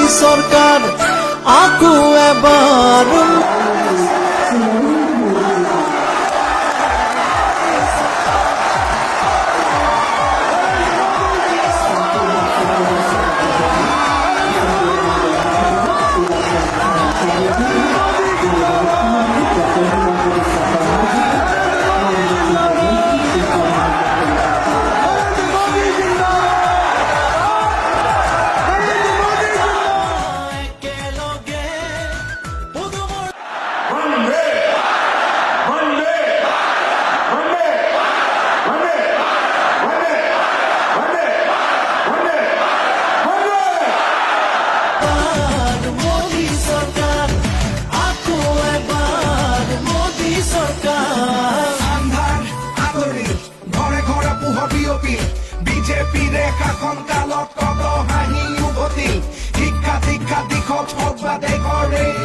সৰকাৰ আকু এবাৰ বিজেপি ৰেখাখন কালত কত হাঁহি উভতি শিক্ষা দীক্ষা দিশত হওক বা দেশৰ এই